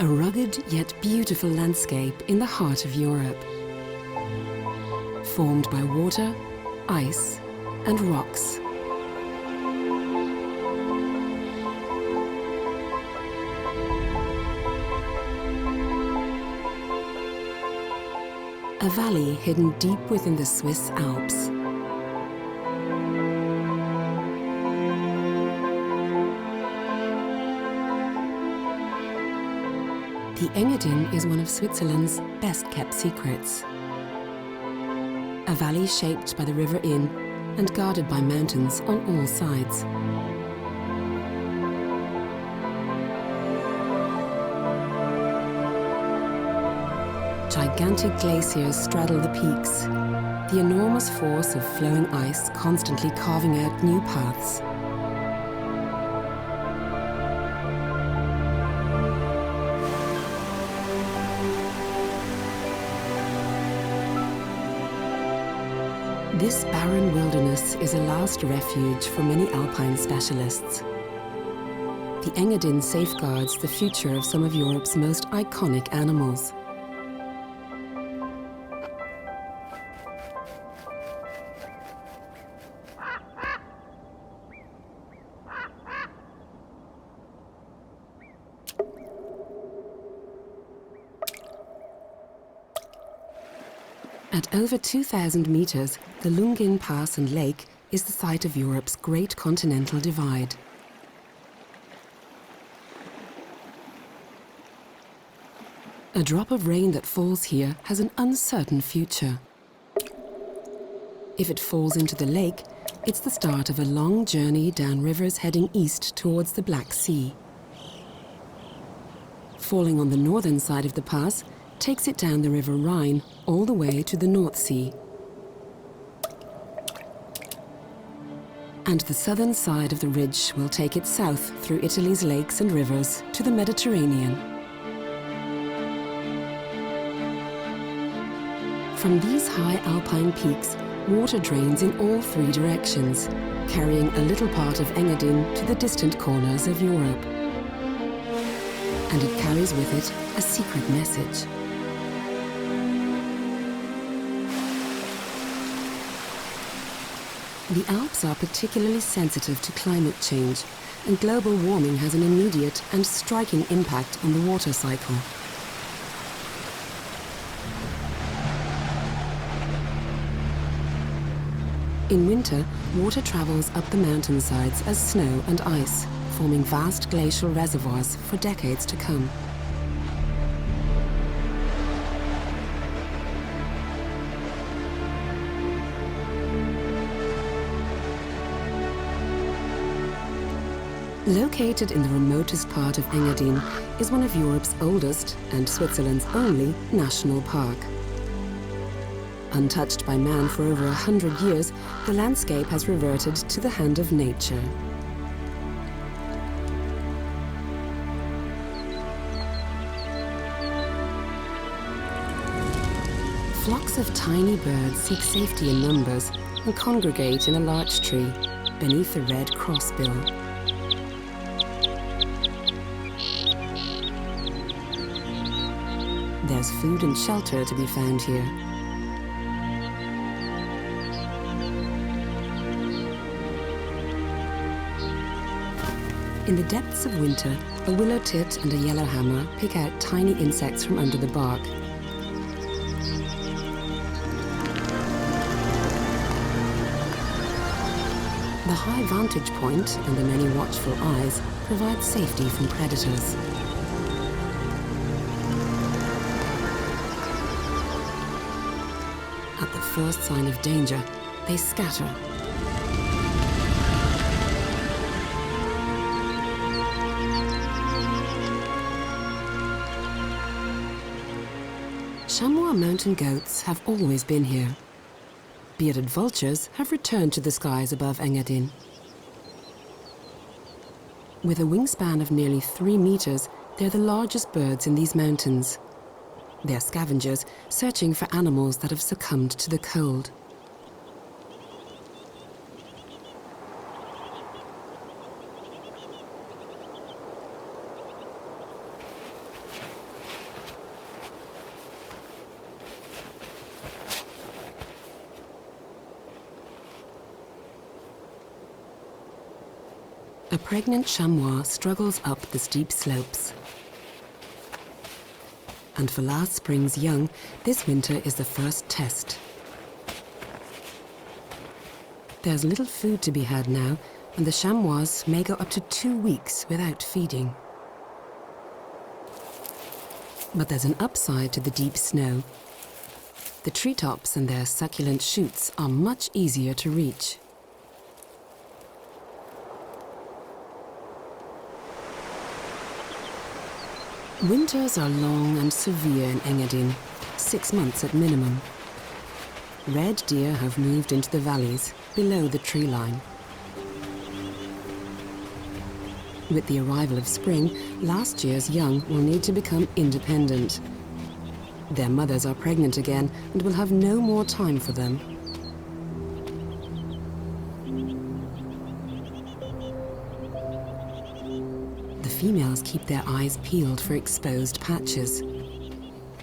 A rugged yet beautiful landscape in the heart of Europe, formed by water, ice, and rocks. A valley hidden deep within the Swiss Alps. The Engadin is one of Switzerland's best-kept secrets. A valley shaped by the River Inn and guarded by mountains on all sides. Gigantic glaciers straddle the peaks, the enormous force of flowing ice constantly carving out new paths. This barren wilderness is a last refuge for many alpine specialists. The Engadin safeguards the future of some of Europe's most iconic animals. At over 2,000 meters, the Lungin Pass and Lake is the site of Europe's Great Continental Divide. A drop of rain that falls here has an uncertain future. If it falls into the lake, it's the start of a long journey down rivers heading east towards the Black Sea. Falling on the northern side of the pass takes it down the River Rhine all the way to the North Sea. And the southern side of the ridge will take it south through Italy's lakes and rivers to the Mediterranean. From these high alpine peaks, water drains in all three directions, carrying a little part of Engadin to the distant corners of Europe. And it carries with it a secret message. The Alps are particularly sensitive to climate change, and global warming has an immediate and striking impact on the water cycle. In winter, water travels up the mountainsides as snow and ice, forming vast glacial reservoirs for decades to come. Located in the remotest part of Engadin is one of Europe's oldest and Switzerland's only national park. Untouched by man for over 100 years, the landscape has reverted to the hand of nature. Flocks of tiny birds seek safety in numbers and congregate in a larch tree beneath the red crossbill. There's food and shelter to be found here. In the depths of winter, a willow tit and a yellowhammer pick out tiny insects from under the bark. The high vantage point and the many watchful eyes provide safety from predators. At the first sign of danger, they scatter. Chamois mountain goats have always been here. Bearded vultures have returned to the skies above Engadin. With a wingspan of nearly 3 meters, they're the largest birds in these mountains. They're scavengers searching for animals that have succumbed to the cold. A pregnant chamois struggles up the steep slopes. And for last spring's young, this winter is the first test. There's little food to be had now, and the chamois may go up to 2 weeks without feeding. But there's an upside to the deep snow. The treetops and their succulent shoots are much easier to reach. Winters are long and severe in Engadin, 6 months at minimum. Red deer have moved into the valleys, below the tree line. With the arrival of spring, last year's young will need to become independent. Their mothers are pregnant again and will have no more time for them. The females keep their eyes peeled for exposed patches.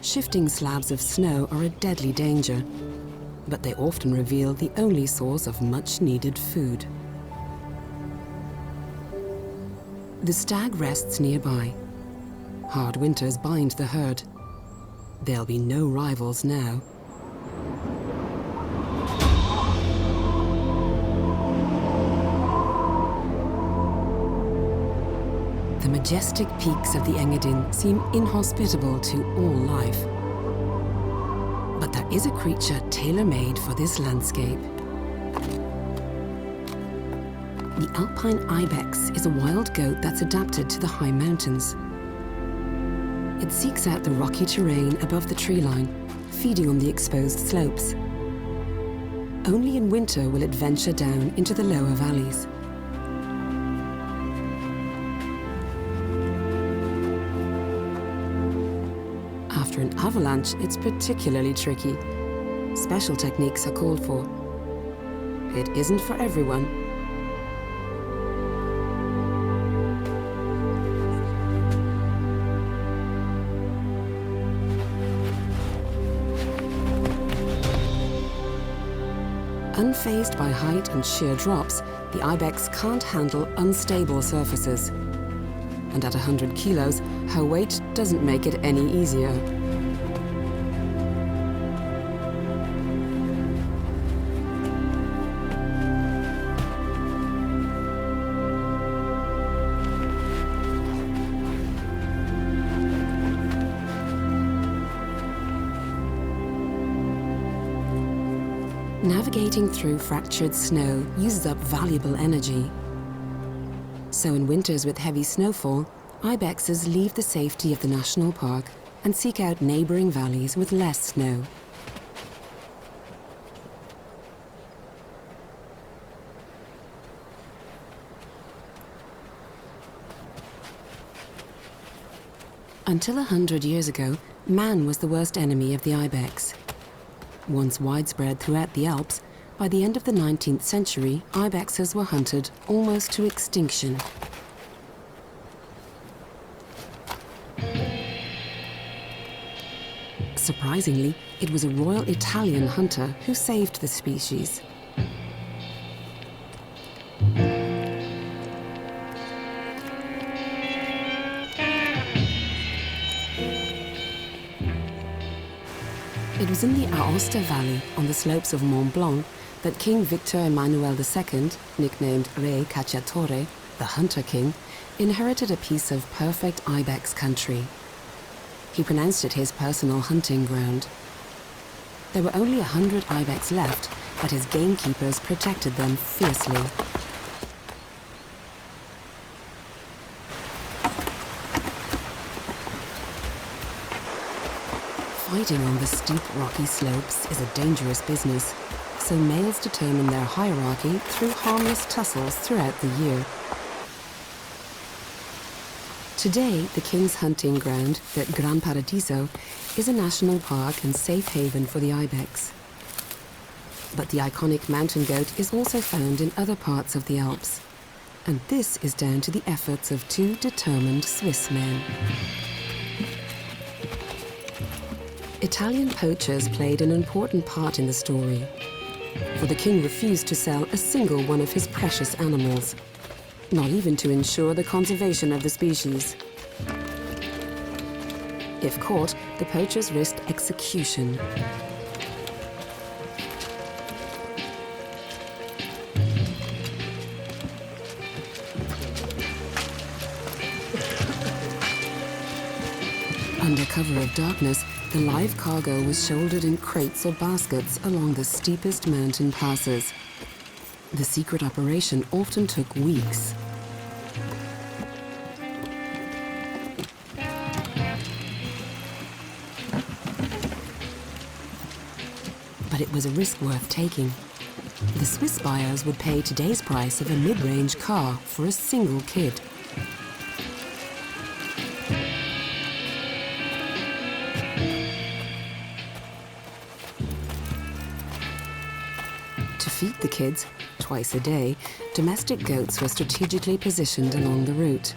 Shifting slabs of snow are a deadly danger, but they often reveal the only source of much-needed food. The stag rests nearby. Hard winters bind the herd. There'll be no rivals now. The majestic peaks of the Engadin seem inhospitable to all life. But there is a creature tailor-made for this landscape. The alpine ibex is a wild goat that's adapted to the high mountains. It seeks out the rocky terrain above the tree line, feeding on the exposed slopes. Only in winter will it venture down into the lower valleys. After an avalanche, it's particularly tricky. Special techniques are called for. It isn't for everyone. Unfazed by height and sheer drops, the ibex can't handle unstable surfaces. And at 100 kilos, her weight doesn't make it any easier. Navigating through fractured snow uses up valuable energy. So in winters with heavy snowfall, ibexes leave the safety of the national park and seek out neighboring valleys with less snow. Until 100 years ago, man was the worst enemy of the ibex. Once widespread throughout the Alps, by the end of the 19th century, ibexes were hunted almost to extinction. Surprisingly, it was a royal Italian hunter who saved the species. It was in the Aosta Valley, on the slopes of Mont Blanc, that King Victor Emmanuel II, nicknamed Re Cacciatore, the Hunter King, inherited a piece of perfect ibex country. He pronounced it his personal hunting ground. There were only 100 ibex left, but his gamekeepers protected them fiercely. Fighting on the steep rocky slopes is a dangerous business, so males determine their hierarchy through harmless tussles throughout the year. Today, the king's hunting ground, the Gran Paradiso, is a national park and safe haven for the ibex. But the iconic mountain goat is also found in other parts of the Alps. And this is down to the efforts of 2 determined Swiss men. Italian poachers played an important part in the story, for the king refused to sell a single one of his precious animals. not even to ensure the conservation of the species. If caught, the poachers risked execution. Under cover of darkness, the live cargo was shouldered in crates or baskets along the steepest mountain passes. The secret operation often took weeks. But it was a risk worth taking. The Swiss buyers would pay today's price of a mid-range car for a single kid. To feed the kids, twice a day, domestic goats were strategically positioned along the route.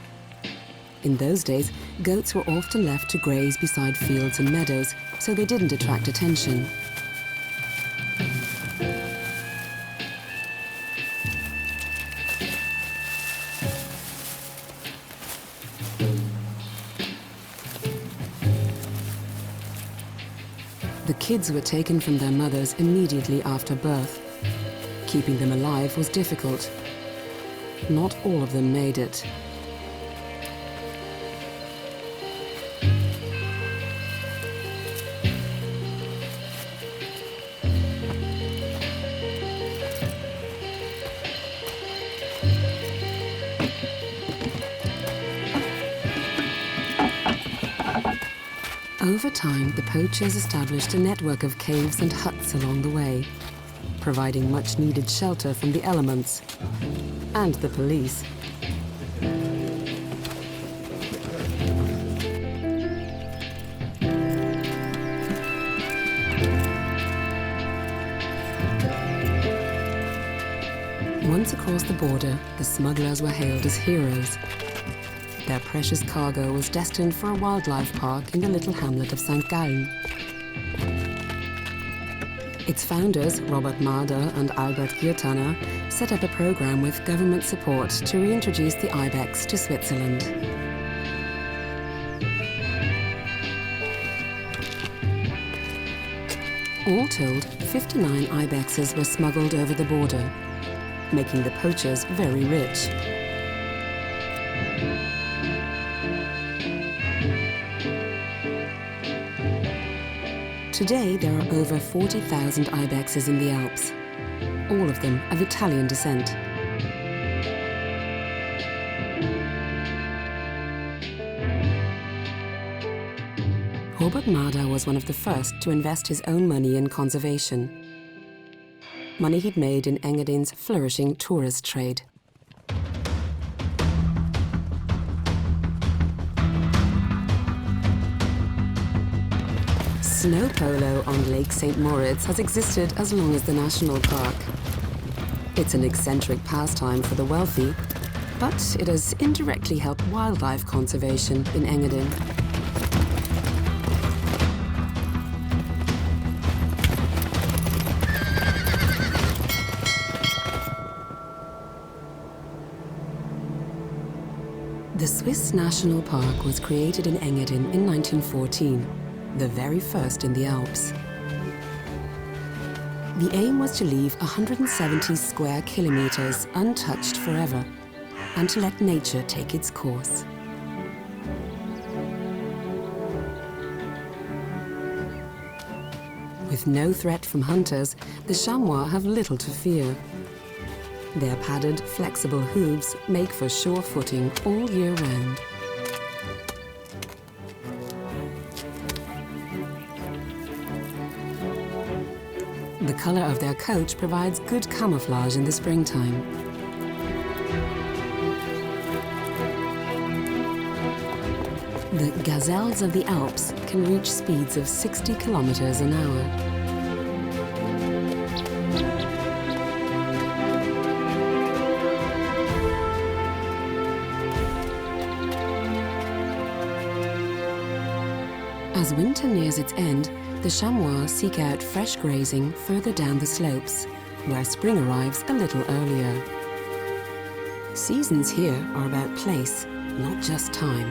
In those days, goats were often left to graze beside fields and meadows, so they didn't attract attention. The kids were taken from their mothers immediately after birth. Keeping them alive was difficult. Not all of them made it. Over time, the poachers established a network of caves and huts along the way, providing much-needed shelter from the elements and the police. Once across the border, the smugglers were hailed as heroes. Their precious cargo was destined for a wildlife park in the little hamlet of St. Gallen. Its founders, Robert Marder and Albert Giertaner, set up a program with government support to reintroduce the ibex to Switzerland. All told, 59 ibexes were smuggled over the border, making the poachers very rich. Today, there are over 40,000 ibexes in the Alps, all of them of Italian descent. Robert Marder was one of the first to invest his own money in conservation. Money he'd made in Engadin's flourishing tourist trade. Snow polo on Lake St. Moritz has existed as long as the national park. It's an eccentric pastime for the wealthy, but it has indirectly helped wildlife conservation in Engadin. The Swiss National Park was created in Engadin in 1914. The very first in the Alps. The aim was to leave 170 square kilometers untouched forever and to let nature take its course. With no threat from hunters, the chamois have little to fear. Their padded, flexible hooves make for sure footing all year round. The color of their coat provides good camouflage in the springtime. The gazelles of the Alps can reach speeds of 60 kilometers an hour. As winter nears its end, the chamois seek out fresh grazing further down the slopes, where spring arrives a little earlier. Seasons here are about place, not just time.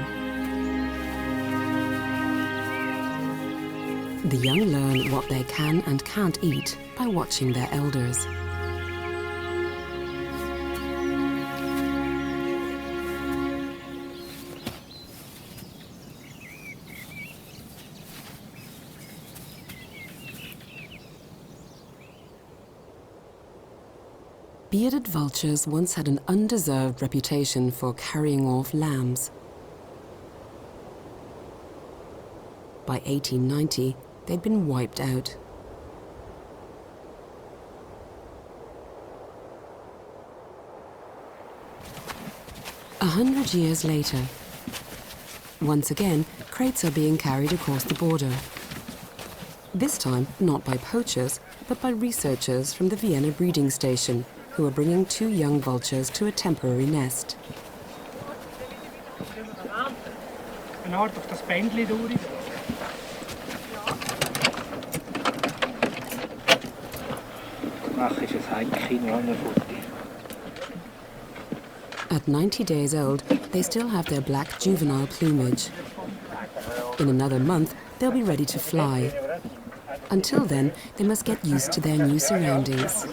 The young learn what they can and can't eat by watching their elders. Bearded vultures once had an undeserved reputation for carrying off lambs. By 1890, they'd been wiped out. A 100 years later, once again, crates are being carried across the border. This time, not by poachers, but by researchers from the Vienna breeding station, who are bringing 2 young vultures to a temporary nest. At 90 days old, they still have their black juvenile plumage. In another month, they'll be ready to fly. Until then, they must get used to their new surroundings.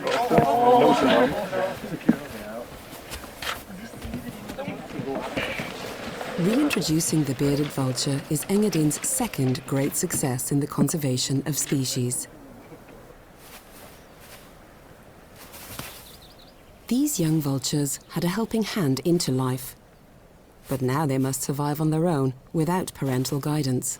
Reintroducing the bearded vulture is Engadin's second great success in the conservation of species. These young vultures had a helping hand into life, but now they must survive on their own without parental guidance.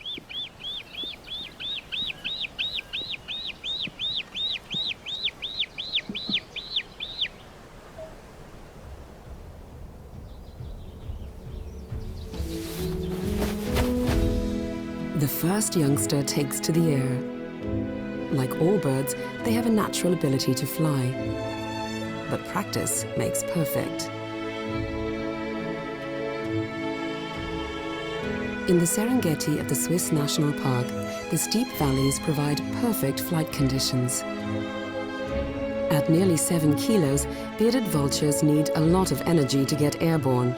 The first youngster takes to the air. Like all birds, they have a natural ability to fly. But practice makes perfect. In the Serengeti of the Swiss National Park, the steep valleys provide perfect flight conditions. At nearly 7 kilos, bearded vultures need a lot of energy to get airborne.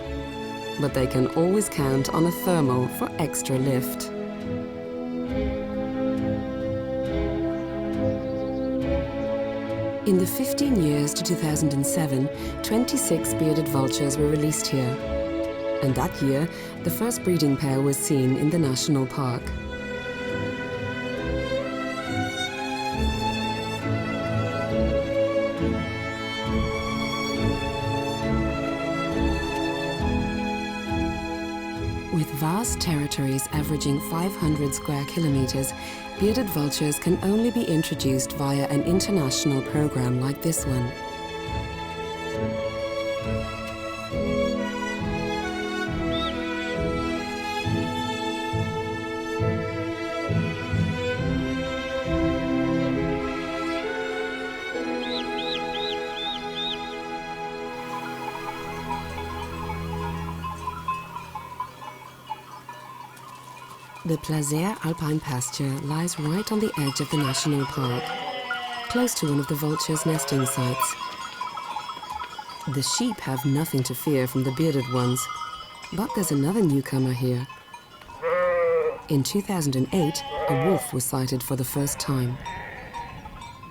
But they can always count on a thermal for extra lift. In the 15 years to 2007, 26 bearded vultures were released here. And that year, the first breeding pair was seen in the national park. With vast territories averaging 500 square kilometers, bearded vultures can only be introduced via an international program like this one. The Plaisir Alpine Pasture lies right on the edge of the national park, close to one of the vultures' nesting sites. The sheep have nothing to fear from the bearded ones, but there's another newcomer here. In 2008, a wolf was sighted for the first time.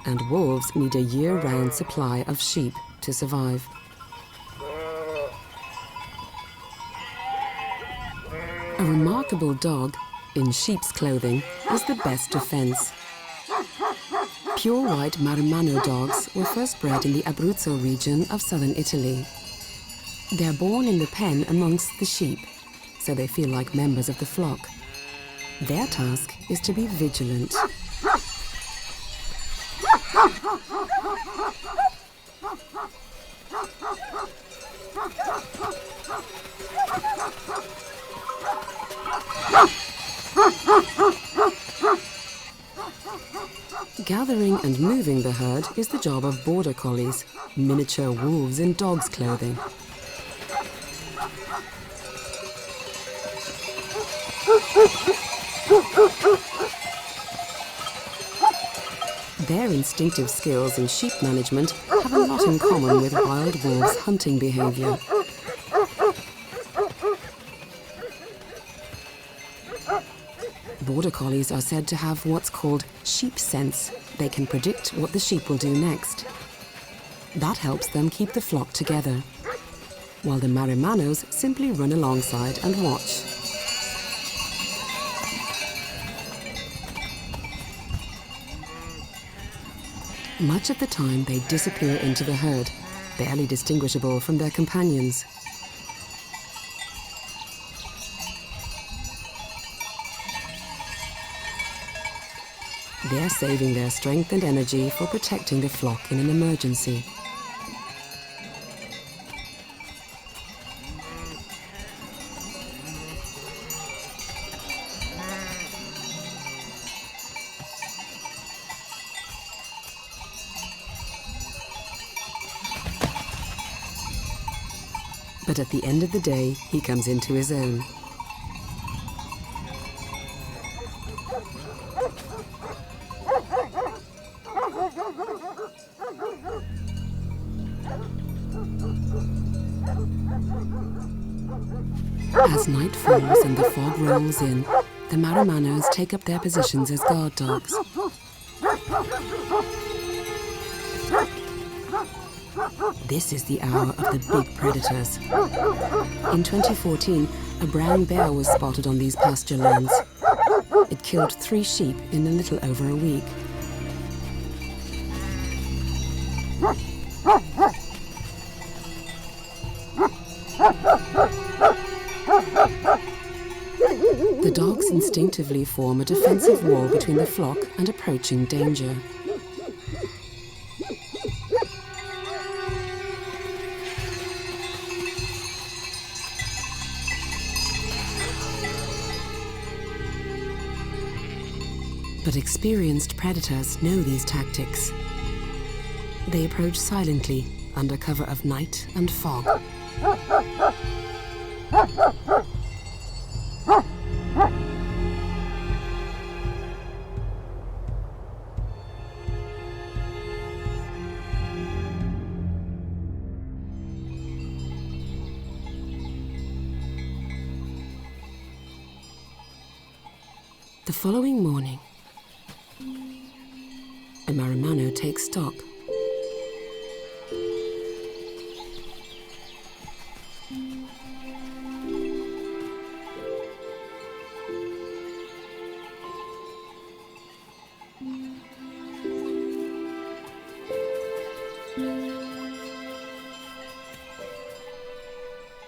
And wolves need a year-round supply of sheep to survive. A remarkable dog, in sheep's clothing, is the best defense. Pure white Maremmano dogs were first bred in the Abruzzo region of southern Italy. They're born in the pen amongst the sheep, so they feel like members of the flock. Their task is to be vigilant. Gathering and moving the herd is the job of border collies, miniature wolves in dog's clothing. Their instinctive skills in sheep management have a lot in common with wild wolves' hunting behavior. Border collies are said to have what's called sheep sense. They can predict what the sheep will do next. That helps them keep the flock together, while the Marimanos simply run alongside and watch. Much of the time they disappear into the herd, barely distinguishable from their companions. They're saving their strength and energy for protecting the flock in an emergency. But at the end of the day, he comes into his own. As night falls and the fog rolls in, the Marimanos take up their positions as guard dogs. This is the hour of the big predators. In 2014, a brown bear was spotted on these pasture lands. It killed 3 sheep in a little over a week. The dogs instinctively form a defensive wall between the flock and approaching danger. But experienced predators know these tactics. They approach silently under cover of night and fog. The following morning, a Marimano takes stock.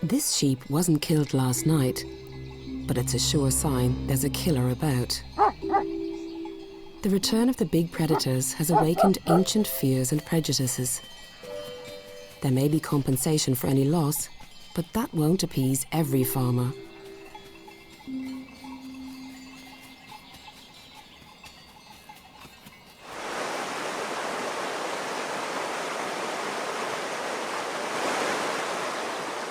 This sheep wasn't killed last night, but it's a sure sign there's a killer about. The return of the big predators has awakened ancient fears and prejudices. There may be compensation for any loss, but that won't appease every farmer.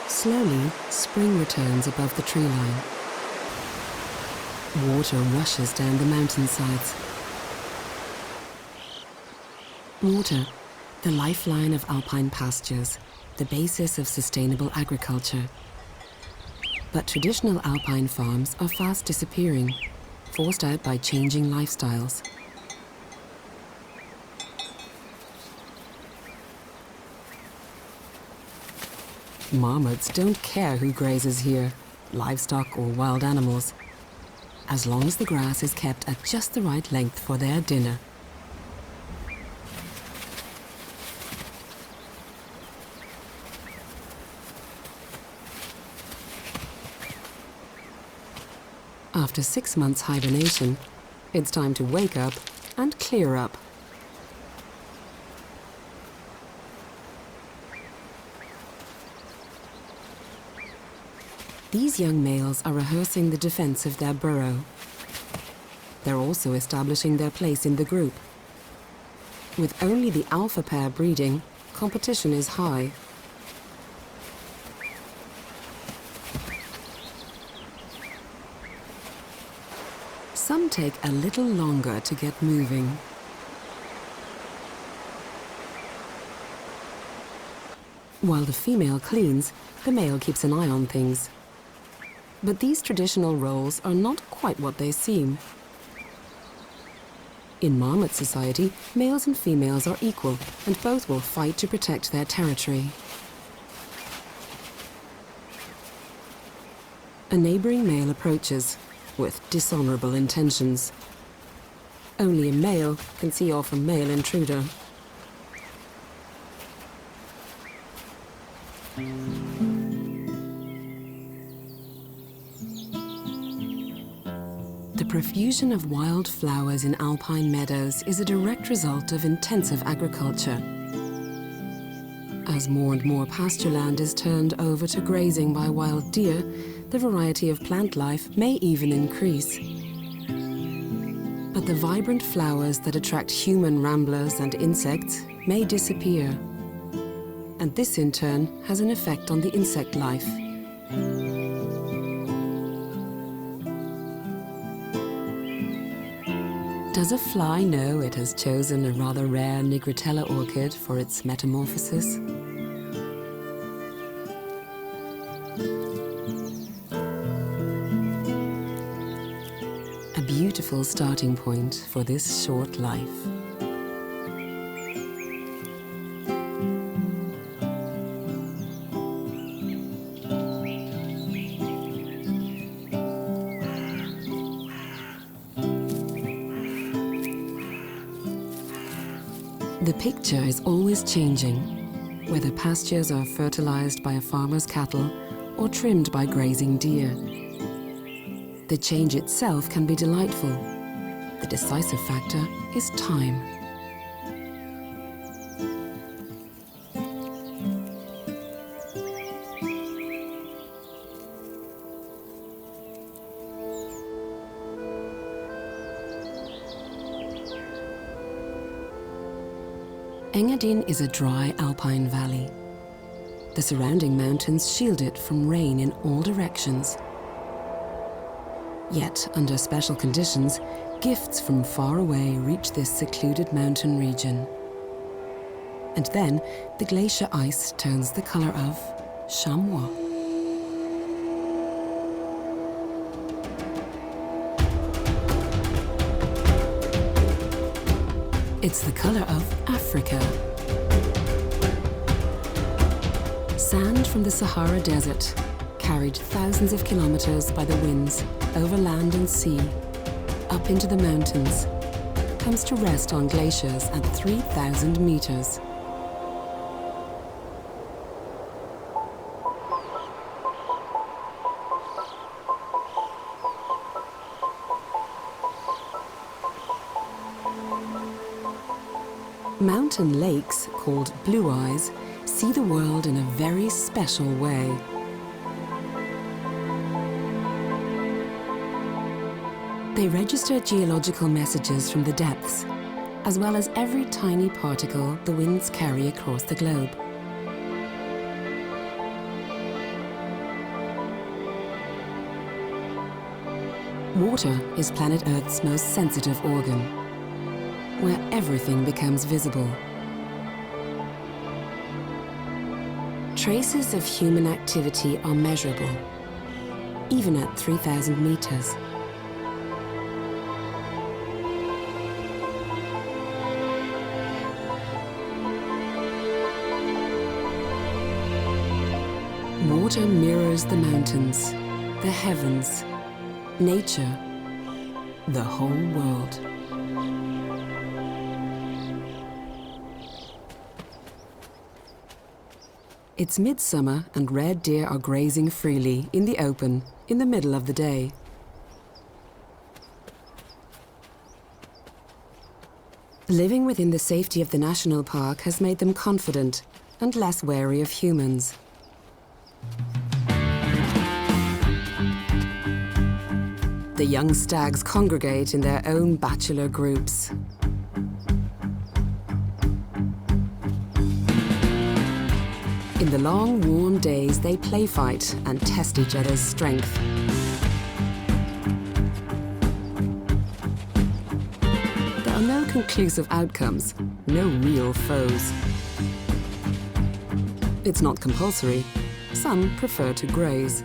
Slowly, spring returns above the tree line. Water rushes down the mountainsides. Water, the lifeline of alpine pastures, the basis of sustainable agriculture. But traditional alpine farms are fast disappearing, forced out by changing lifestyles. Marmots don't care who grazes here, livestock or wild animals, as long as the grass is kept at just the right length for their dinner. After 6 months hibernation, it's time to wake up and clear up. These young males are rehearsing the defense of their burrow. They're also establishing their place in the group. With only the alpha pair breeding, competition is high. Some take a little longer to get moving. While the female cleans, the male keeps an eye on things. But these traditional roles are not quite what they seem. In marmot society, males and females are equal, and both will fight to protect their territory. A neighbouring male approaches, with dishonourable intentions. Only a male can see off a male intruder. The profusion of wild flowers in alpine meadows is a direct result of intensive agriculture. As more and more pasture land is turned over to grazing by wild deer, the variety of plant life may even increase. But the vibrant flowers that attract human ramblers and insects may disappear. And this in turn has an effect on the insect life. Does a fly know it has chosen a rather rare Nigratella orchid for its metamorphosis? A beautiful starting point for this short life. The picture is always changing, whether pastures are fertilized by a farmer's cattle or trimmed by grazing deer. The change itself can be delightful. The decisive factor is time. Engadin is a dry alpine valley. The surrounding mountains shield it from rain in all directions. Yet, under special conditions, gifts from far away reach this secluded mountain region. And then, the glacier ice turns the color of chamois. It's the color of Africa. Sand from the Sahara Desert, carried thousands of kilometers by the winds, over land and sea, up into the mountains, comes to rest on glaciers at 3,000 meters. Mountain lakes, called blue eyes, see the world in a very special way. They register geological messages from the depths, as well as every tiny particle the winds carry across the globe. Water is planet Earth's most sensitive organ, where everything becomes visible. Traces of human activity are measurable, even at 3,000 meters. Water mirrors the mountains, the heavens, nature, the whole world. It's midsummer and red deer are grazing freely in the open in the middle of the day. Living within the safety of the national park has made them confident and less wary of humans. The young stags congregate in their own bachelor groups. In the long, warm days, they play fight and test each other's strength. There are no conclusive outcomes, no real foes. It's not compulsory. Some prefer to graze.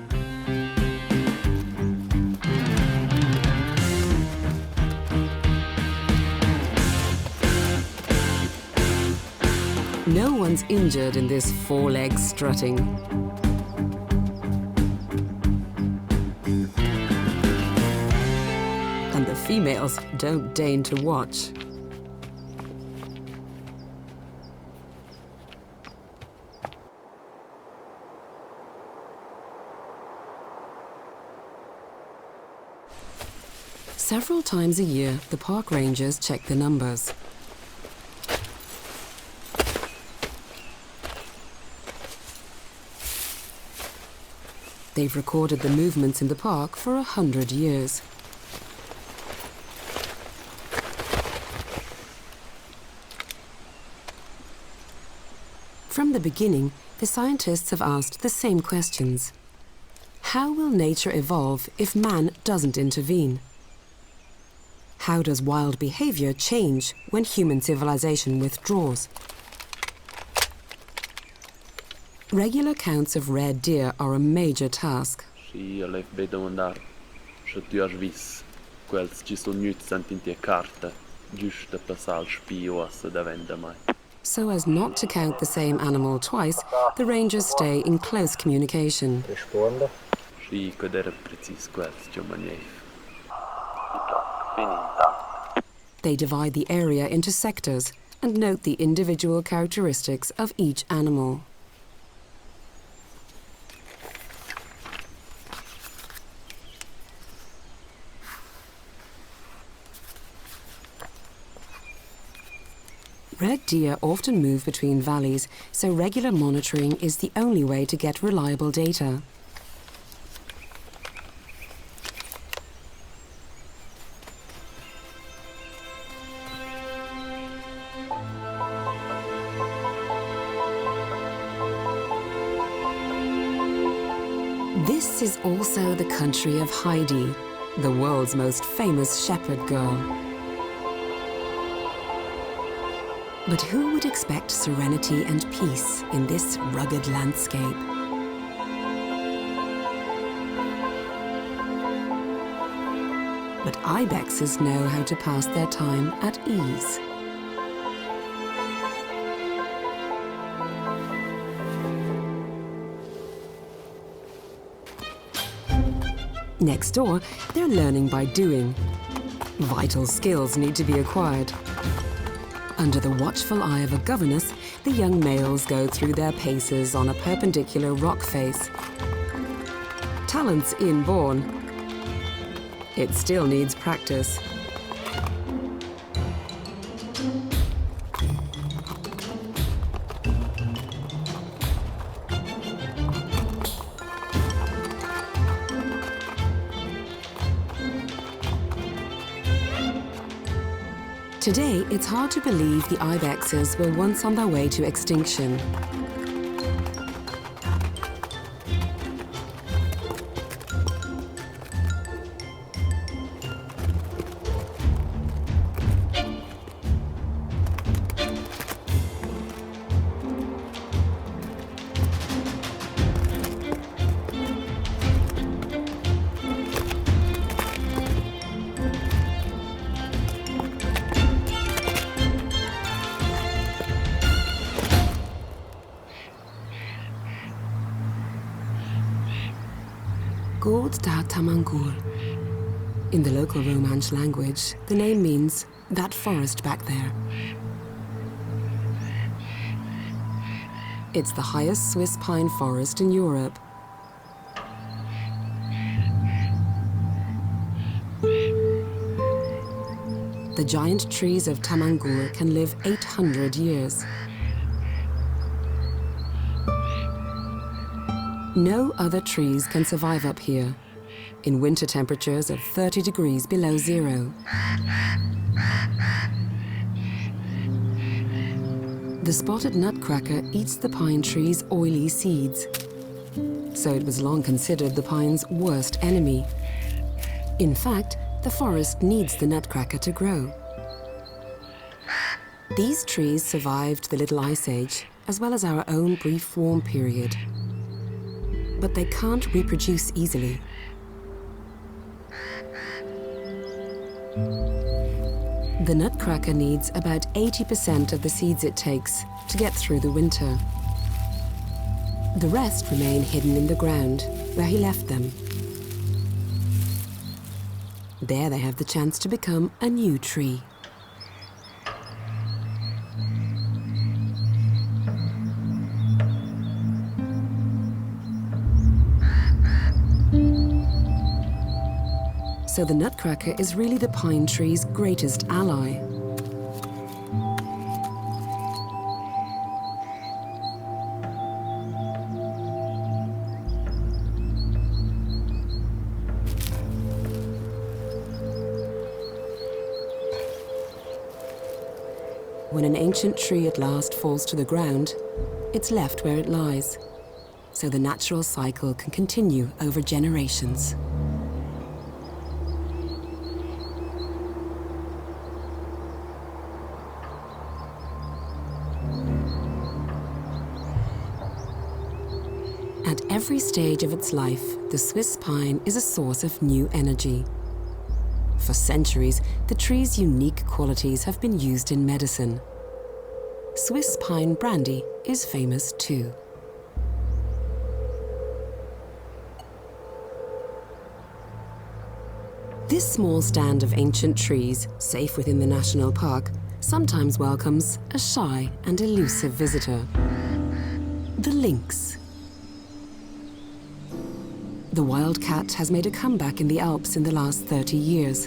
No one's injured in this four-leg strutting. And the females don't deign to watch. Several times a year, the park rangers check the numbers. They've recorded the movements in the park for 100 years. From the beginning, the scientists have asked the same questions. How will nature evolve if man doesn't intervene? How does wild behavior change when human civilization withdraws? Regular counts of red deer are a major task. So as not to count the same animal twice, the rangers stay in close communication. They divide the area into sectors and note the individual characteristics of each animal. Red deer often move between valleys, so regular monitoring is the only way to get reliable data. This is also the country of Heidi, the world's most famous shepherd girl. But who would expect serenity and peace in this rugged landscape? But ibexes know how to pass their time at ease. Next door, they're learning by doing. Vital skills need to be acquired. Under the watchful eye of a governess, the young males go through their paces on a perpendicular rock face. Talent's inborn. It still needs practice. Today, it's hard to believe the ibexes were once on their way to extinction. In the local Romansh language, the name means that forest back there. It's the highest Swiss pine forest in Europe. The giant trees of Tamangur can live 800 years. No other trees can survive up here, in winter temperatures of 30 degrees below zero. The spotted nutcracker eats the pine tree's oily seeds, so it was long considered the pine's worst enemy. In fact, the forest needs the nutcracker to grow. These trees survived the Little Ice Age, as well as our own brief warm period. But they can't reproduce easily. The nutcracker needs about 80% of the seeds it takes to get through the winter. The rest remain hidden in the ground, where he left them. There they have the chance to become a new tree. So the nutcracker is really the pine tree's greatest ally. When an ancient tree at last falls to the ground, it's left where it lies, so the natural cycle can continue over generations. At every stage of its life, the Swiss pine is a source of new energy. For centuries, the tree's unique qualities have been used in medicine. Swiss pine brandy is famous too. This small stand of ancient trees, safe within the national park, sometimes welcomes a shy and elusive visitor. The lynx. The wildcat has made a comeback in the Alps in the last 30 years,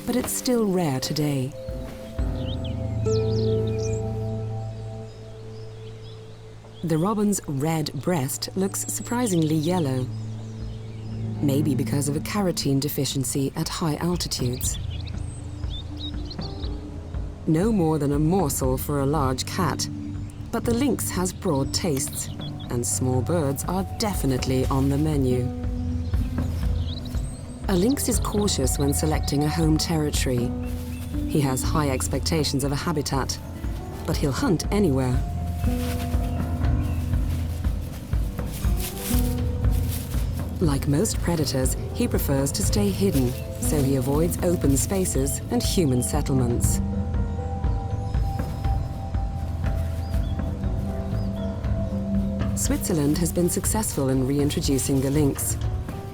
but it's still rare today. The robin's red breast looks surprisingly yellow, maybe because of a carotene deficiency at high altitudes. No more than a morsel for a large cat, but the lynx has broad tastes, and small birds are definitely on the menu. A lynx is cautious when selecting a home territory. He has high expectations of a habitat, but he'll hunt anywhere. Like most predators, he prefers to stay hidden, so he avoids open spaces and human settlements. Switzerland has been successful in reintroducing the lynx,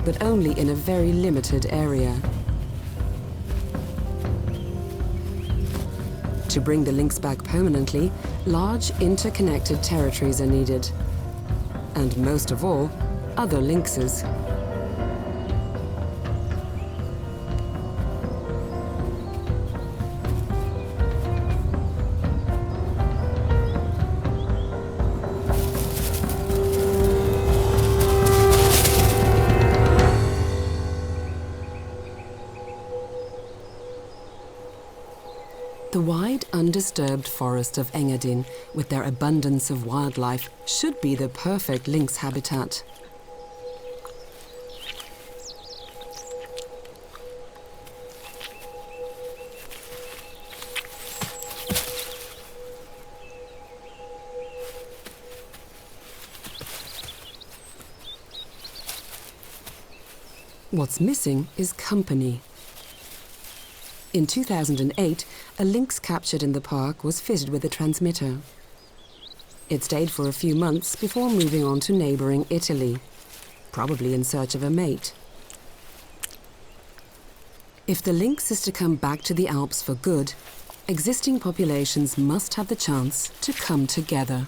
but only in a very limited area. To bring the lynx back permanently, large interconnected territories are needed. And most of all, other lynxes. The wide, undisturbed forest of Engadin, with their abundance of wildlife, should be the perfect lynx habitat. What's missing is company. In 2008, a lynx captured in the park was fitted with a transmitter. It stayed for a few months before moving on to neighboring Italy, probably in search of a mate. If the lynx is to come back to the Alps for good, existing populations must have the chance to come together.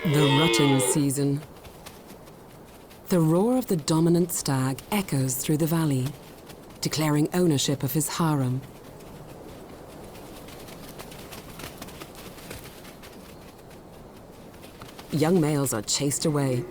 The rutting season. The roar of the dominant stag echoes through the valley, declaring ownership of his harem. Young males are chased away.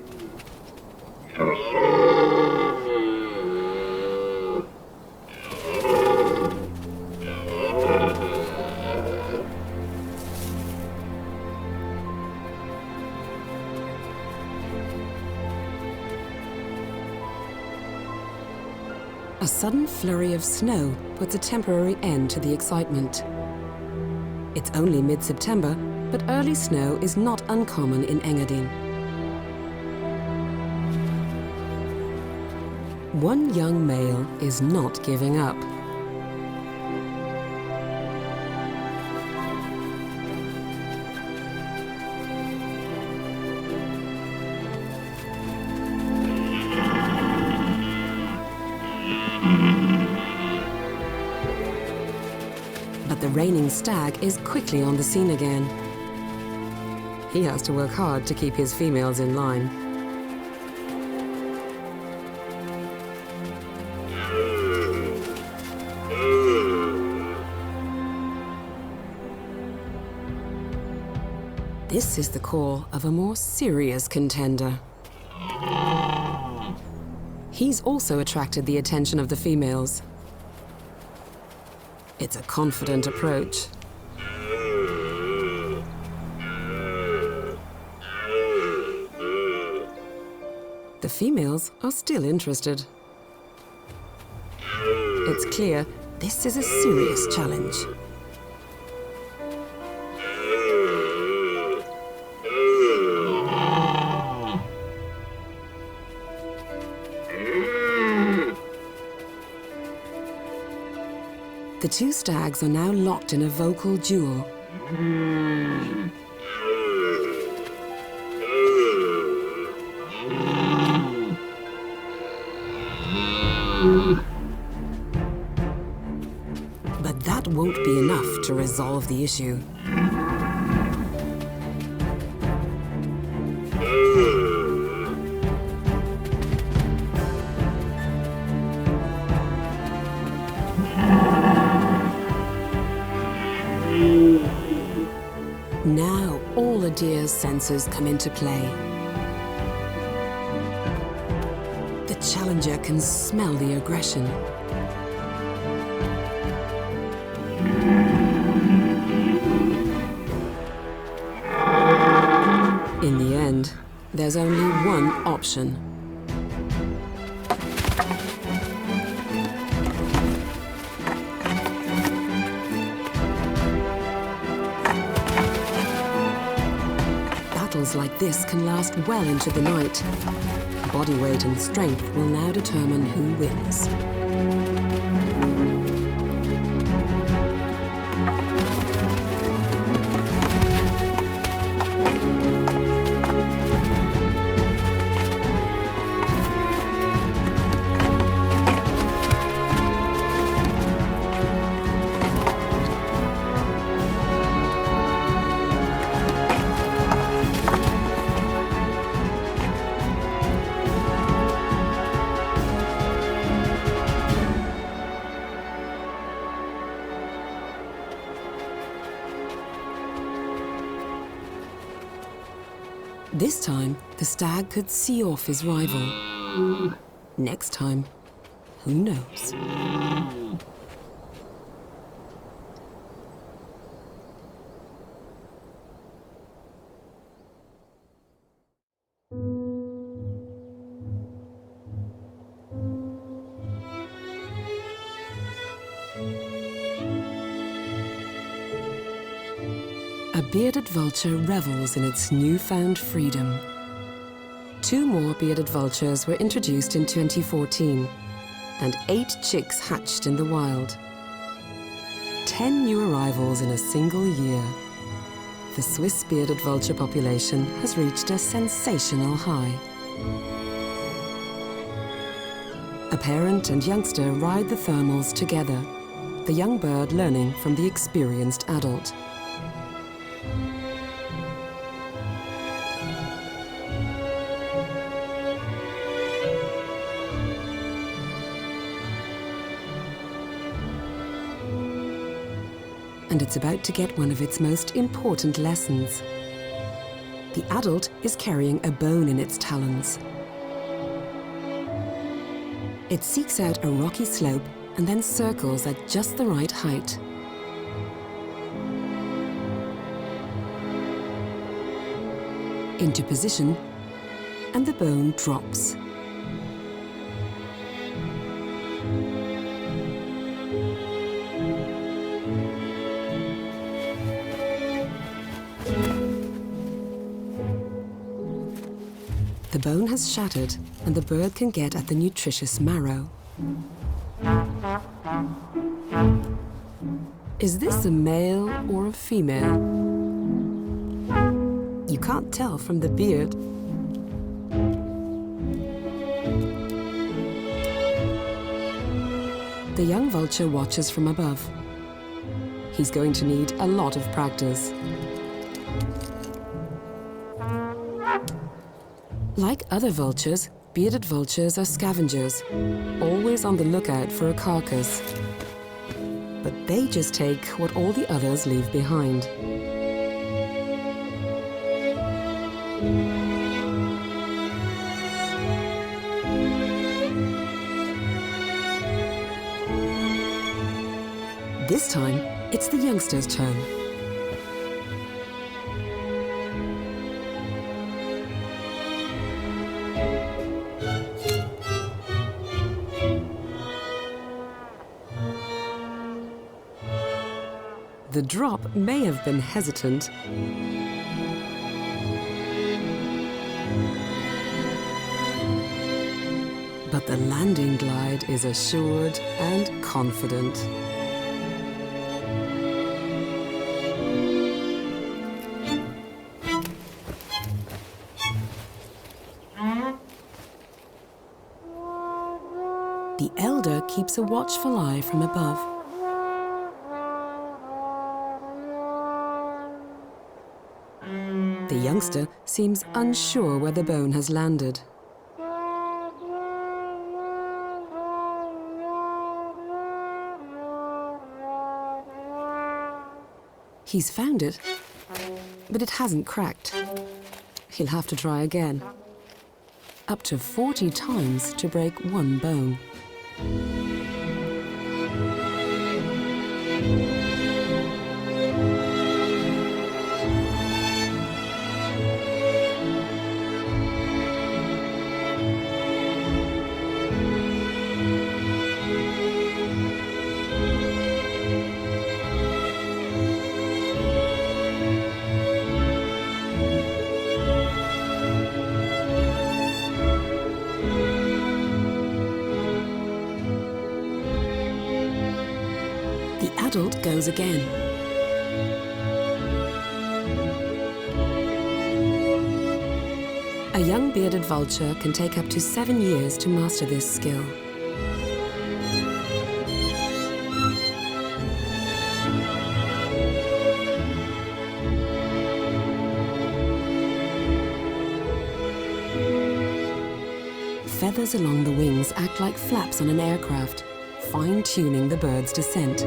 sudden flurry of snow puts a temporary end to the excitement. It's only mid-September, but early snow is not uncommon in Engadin. One young male is not giving up. But the reigning stag is quickly on the scene again. He has to work hard to keep his females in line. This is the call of a more serious contender. He's also attracted the attention of the females. It's a confident approach. The females are still interested. It's clear this is a serious challenge. The two stags are now locked in a vocal duel. But that won't be enough to resolve the issue. Now all a deer's senses come into play. The challenger can smell the aggression. In the end, there's only one option. Battles like this can last well into the night. Body weight and strength will now determine who wins. This time, the stag could see off his rival. Next time, who knows? A bearded vulture revels in its newfound freedom. 2 more bearded vultures were introduced in 2014, and 8 chicks hatched in the wild. 10 new arrivals in a single year. The Swiss bearded vulture population has reached a sensational high. A parent and youngster ride the thermals together, the young bird learning from the experienced adult. And it's about to get one of its most important lessons. The adult is carrying a bone in its talons. It seeks out a rocky slope and then circles at just the right height. Into position, and the bone drops. The bone has shattered, and the bird can get at the nutritious marrow. Is this a male or a female? You can't tell from the beard. The young vulture watches from above. He's going to need a lot of practice. Like other vultures, bearded vultures are scavengers, always on the lookout for a carcass. But they just take what all the others leave behind. This time, it's the youngster's turn. The drop may have been hesitant. But the landing glide is assured and confident. The elder keeps a watchful eye from above. The youngster seems unsure where the bone has landed. He's found it, but it hasn't cracked. He'll have to try again. Up to 40 times to break one bone. The adult goes again. A young bearded vulture can take up to 7 years to master this skill. Feathers along the wings act like flaps on an aircraft, fine-tuning the bird's descent.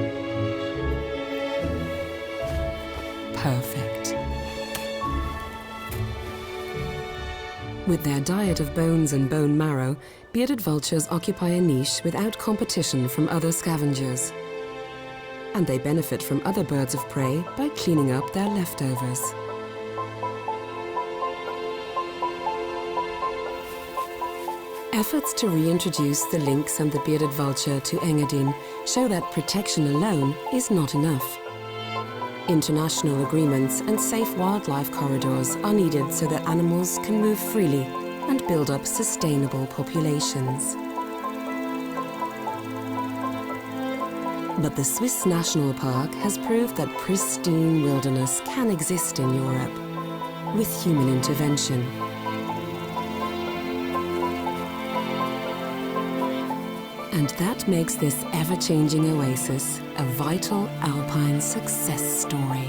Perfect. With their diet of bones and bone marrow, bearded vultures occupy a niche without competition from other scavengers. And they benefit from other birds of prey by cleaning up their leftovers. Efforts to reintroduce the lynx and the bearded vulture to Engadin show that protection alone is not enough. International agreements and safe wildlife corridors are needed so that animals can move freely and build up sustainable populations. But the Swiss National Park has proved that pristine wilderness can exist in Europe with human intervention. And that makes this ever-changing oasis a vital alpine success story.